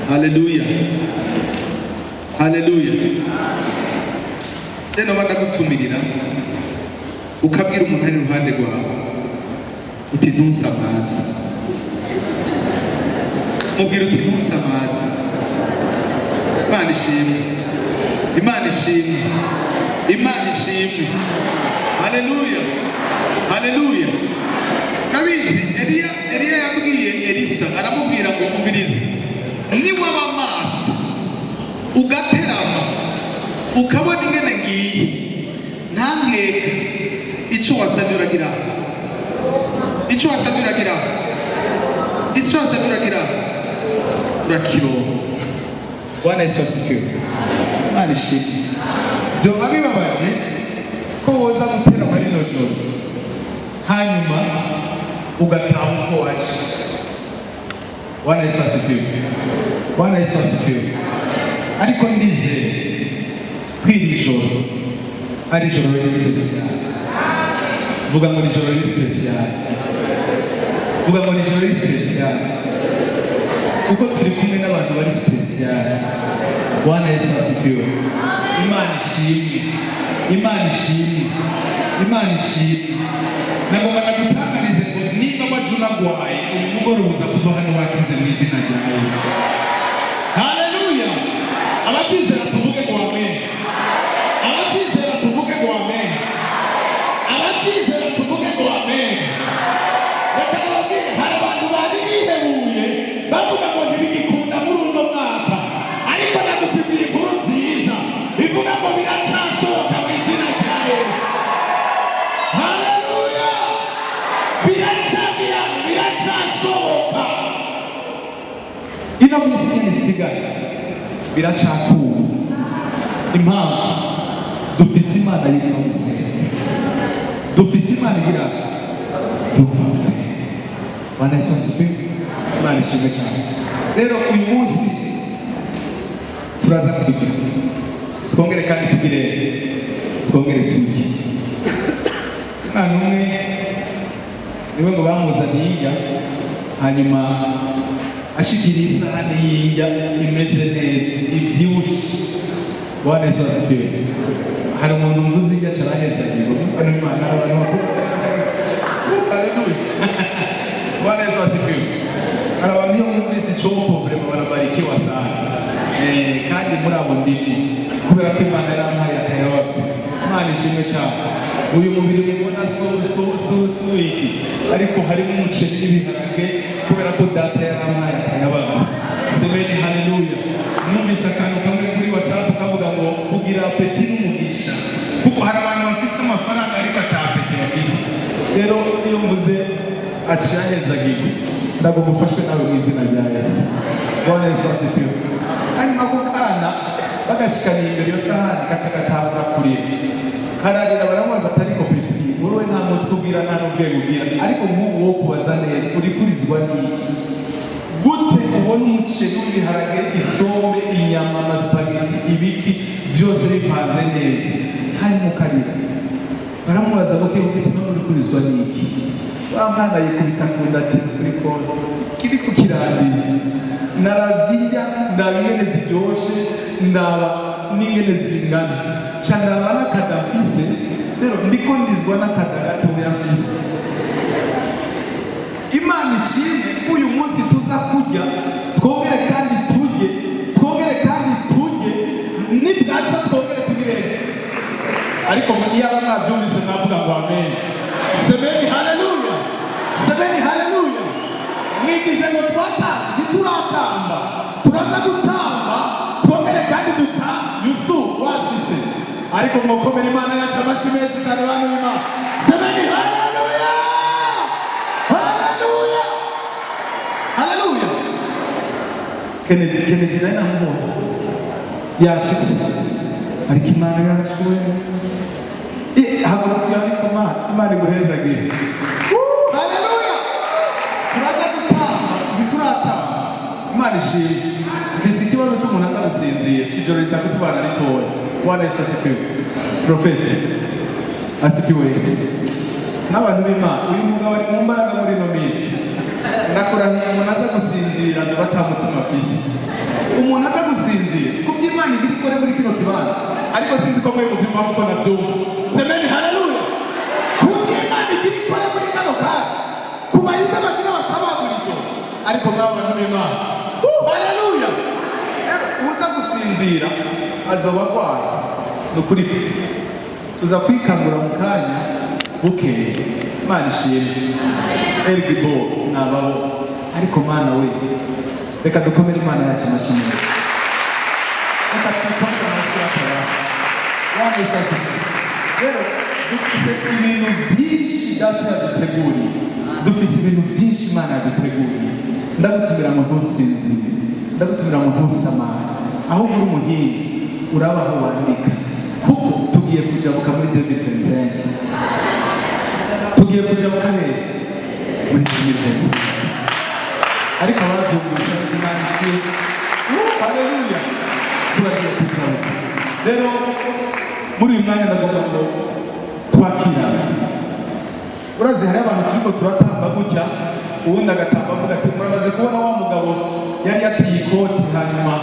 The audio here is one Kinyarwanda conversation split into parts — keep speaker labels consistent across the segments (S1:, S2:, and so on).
S1: Hallelujah. Hallelujah. Rero badagutumirira ukabwira umuntu ari ruhande rwawe uti ntusamaze. Mubwira uti ntusamaze. Imana ishimwe. Imana ishimwe. Imana ishimwe. Hallelujah. Hallelujah. Nabizi Eliya yabwiye Elisa aramubwira ngo umvirize niba amaso ugaterama ukabona ingene ngiye ntamweka icyo wasabiragira urakiro. Bwana Yesu asifiwe. Imana ishimwe. Byoba bibabaje ko woza gutera muri no joro hanyuma ugataha uko waje. Bwana Yesu asifiwe. Bwana Yesu asifiwe. Ariko ndizeye kwiri joro ari joro ry'Yesu. vuga ngo ni ijoro riri special, vuga ngo ni ijoro riri special, kuko turi kumwe n'abantu bari special. Bwana Yesu asifiwe. Imana ishimwe, Imana ishimwe, Imana ishimwe. Nagomba gutangarize ngo niba wajuna gwaye uyu mugoroba uza kuva hano wakize mu izina rya Yesu. Haleluya. Abakizera tuvuge ngo amen. Abakizera tuvuge ngo amen. Abakizera tuvuge ngo amen. Reka nababwire, hari abantu bari bihebuye bavuga ngo ntibigikunda muri uno mwaka, ariko nagufitiye inkuru nziza ivuga ngo biracyashoboka mu izina rya Yesu. Haleluya. Biracyashoboka. Ino minsi isigaye biracakura. Impamvu dufise Imana y'umunsi, dufise Imana igira umunsi. Bwana Yesu asifiwe. Imana ishimwe cyane. Rero uyu munsi turaza kugira twongere kandi twongere tugi mwana umwe niwe ngo bamuzaniye injya, hanyuma ashikira isahani y'injya imeze neza ibyibushe. Bwana Yesu asifiwe. Hari umuntu mvuze injya carahezagirwa kuko n'Imana abantu bakuru. Haleluya. Bwana Yesu asifiwe. Hari abantu yo muri isi chopo vrema barabarikiwa sana. Kandi muri abo ndimo kubera ko Imana yarampaye akayabaga. Imana ishimwe cyane. Uyu mubiri mubona so iki, ariko harimo umuceri n'ibiharage kubera ko data yarampaye akayabaga. Semeni haleluya. Numvise akantu kamwe kuri WhatsApp kavuga ngo kugira apeti n'umugisha, kuko hari abantu bafise amafaranga ariko atapeti bafise. Rero iyo mvuze acirahezagirwa ndagomba ufashwe nawe mu izina rya Yesu. Bwana Yesu asifiwe. Hanyuma ako kana bagashikaniye imbere yo sahani gaca gatanga kurira, kararira baramubaza atari kopeti, wowe nta mutwe ubwira nta n'ubwenge ubwira, ariko nk'ubu wo kubaza neza urikurizwa n'iki? Gute ubona umuceri w'ibiharage, isombe, inyama, amasipageti, ibiki byose bipanze neza, hanyuma ukarira? Baramubaza ngo kiti none urikurizwa n'iki? Wa mwana yikubita ku nda ati kuri kose kiri kukirangiza, naravyiya ndaba ingene ziryoshe, ndaba n'ingene zingana, ca ndaba n'akadafise, rero ndiko ndizwa n'akada gatoya mfise. Imana ishimwe uyu munsi tuza kurya, twongere kandi turye, nibwaca twongere tugirene. Ariko iyaba mwabyumvise mwavuga ngo amen. Semeni haleluya. Semeni haleluya. Mwigize ngo ntituratamba, turaza gutamba, twongere kandi Yusu washitse. Ariko mwokomera Imana yacu amashyi menshi cyane bantu b'Imana. Semeni haleluya. Haleluya. Haleluya. Kennedy na mbo yashitse, ariko Imana yacu Imana iguhezagire. Haleluya. Turaza gutamba, ntituratamba. Imana ishimwe. Mfise ikibazo cy'umuntu aza gusinzira ijoro riza kutubana ritoya. Bwana Yesu asifiwe. Profeti asifiwe Yesu. N'abantu b'Imana, uyu mugabo ari mu mbaraga muri ino minsi. Ndakurahiye umuntu aza gusinzira aza batamutima afise. Umuntu aza gusinzira kubyo Imana igira ikore muri kino kibanza, ariko sinzi ko mwe muvima kuko nabyumva. Semeni haleluya. Kubyo Imana igira ikore muri kano kanya, kubayuda bagira batabagurisho, ariko mw'abantu b'Imana. Haleluya. Uza gusinzira azoba arwaye. Nukuri tuza kwikangura mu kanya bukeye. Imana ishimwe. Elgibo nababo, ariko Mana we, reka dukomere Imana yacu amashyi. Reka tukomere amashyi yacu. Bwana Yesu asifiwe. Rero dufise ibintu byinshi data yaduteguriye, dufise ibintu byinshi Imana yaduteguriye. Ndagutumira ngo ntusinzire, ndagutumira ngo ntusamare, aho uri umuhinga uraba aho wandika, kuko tugiye kujabuka muri 2025, tugiye kujabuka hehe muri 2025. Ariko abavyumvise Imana ishimwe. Haleluya. Turagiye kujabuka. Rero muri uyu mwanya ndagomba ngo twakira urazi hari abantu turiko turatamba gutya ubundi agatamba avuga ati muramaze kubona wa mugabo yari yatiye ikoti hanyuma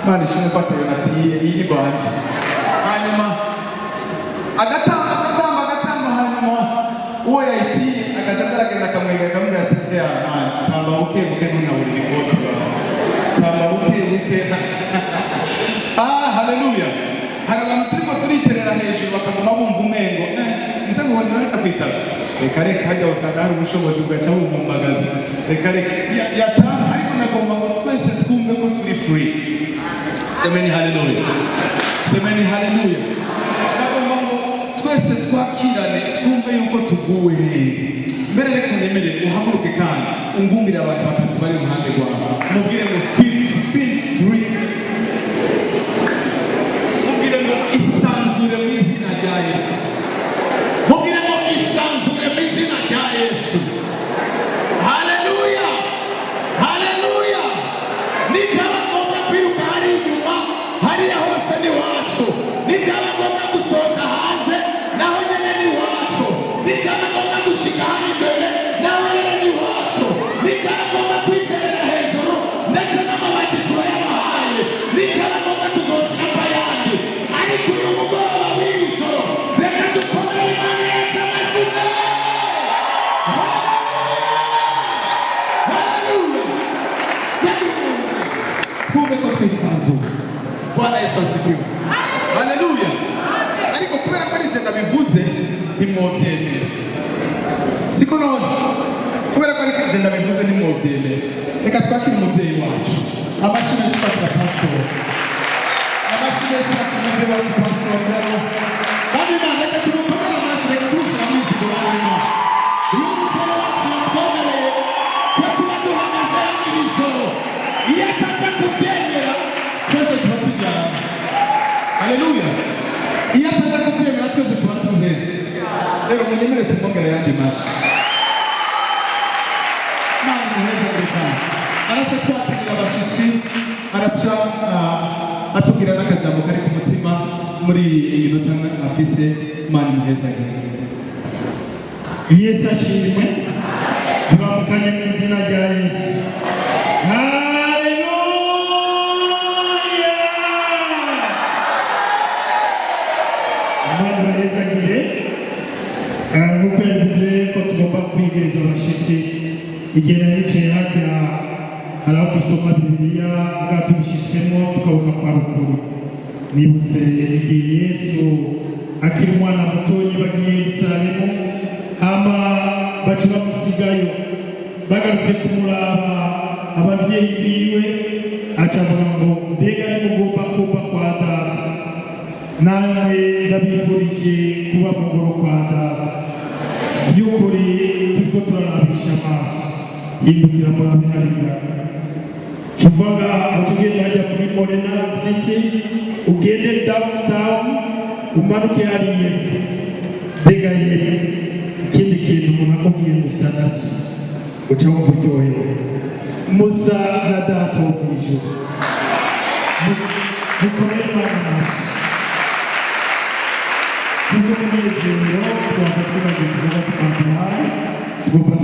S1: Mana ishimwe ko atayo natiye iyi ni rwanje hanyuma agatamba hanyuma uwo yayitiye akagaragara akamwega akamubwira ati ya Mana tamba buke ntunabure ikoti tamba buke haleluya. Hari abantu turiko turiterera hejuru bakaguma bumva umengo nze nguhondera reka kwitaba reka hajya usanga hari ubushobozi bwaca bubumbagaza reka yatanga ariko nagomba ngo twese twumve ko turi free. Semeni haleluya, semeni haleluya. Nagomba ngo twese twakirane twumve yuko tuguwe neza. Mbere reka unemerere uhaguruke kandi ungumbire abantu batatu bari iruhande rwawe mubwire ngo feel free. Mubwire ngo isanzure mu izina rya Yesu. Mubwire ngo isanzure mu izina rya Yesu. Haleluya, haleluya. Nitaba ngomba kwiruka hari inyuma hariya hose ni wacu. Nitaba ngomba gusohoka hanze naho nyene ni wacu. Nitaba ngomba gushika hari imbere naho nyene ni wacu. Nitaba ngomba kwiterera hejuru ndetse n'amabati turayabahaye. Nitaba ngomba tuzoshika payandi ariko uyu mugoroba w'ijoro reka dukomere Imana yacu amashimwe. Kumbe ko twisanzura. Bwana Yesu asifiwe. Haleluya. Ariko kubera ko ari je ndabivuze nimwovyemera. Siko none. Kubera ko ari je ndabivuze nimwovyemera. Reka twakire umuvyeyi wacu. Amashimwe y'Imana pastor. Amashimwe y'Imana wacu pastor rero. Kandi Imana reka tumukomere amashimwe kurushira mu isi Imana. Uyu mutero wacu yakomereye ko tuba duhagaze ijoro. Iyo ataja kubyemera twese tuba tujyana. Haleluya. Iyo ataja kubyemera twese tuba tuheze. Rero munyemere tumongere yandi mashi. Mana neza cyane. Aracha twapigira abashitsi, aracha atubwira n'akajambo kari ku mutima muri iyi minota afise. Mana neza cyane.
S2: Yesu ashimwe. Tubakanye mu izina rya Yesu. Nk'uko yavuze ko tugomba kwigereza abashitsi igihe yicaye hakurya hari aho dusoma Bibiliya bwatubishitsemo tukabona kwa ruguru. Nibutse igihe Yesu akiri umwana mutoyi bagiye Yerusalemu hama baca bamusigayo bagarutse kumuraba abavyeyi biwe aca avuga ngo mbega nimugomba kuba kwa data nawe ndabifurije kuba mu ngoro kwa data. By'ukuri turiko turarabisha amaso hindukira murabe hariya tuvaga utugende hajya muri Morena City ugende downtown umanuke hariya mbega yera ikindi kintu umuntu akubwiye gusa nasi uca wumva uryohewe musa na data wo mw'ijuru mukomere Imana kuko umunezero twaba tubagiye kuvuga tukamuhaye tugomba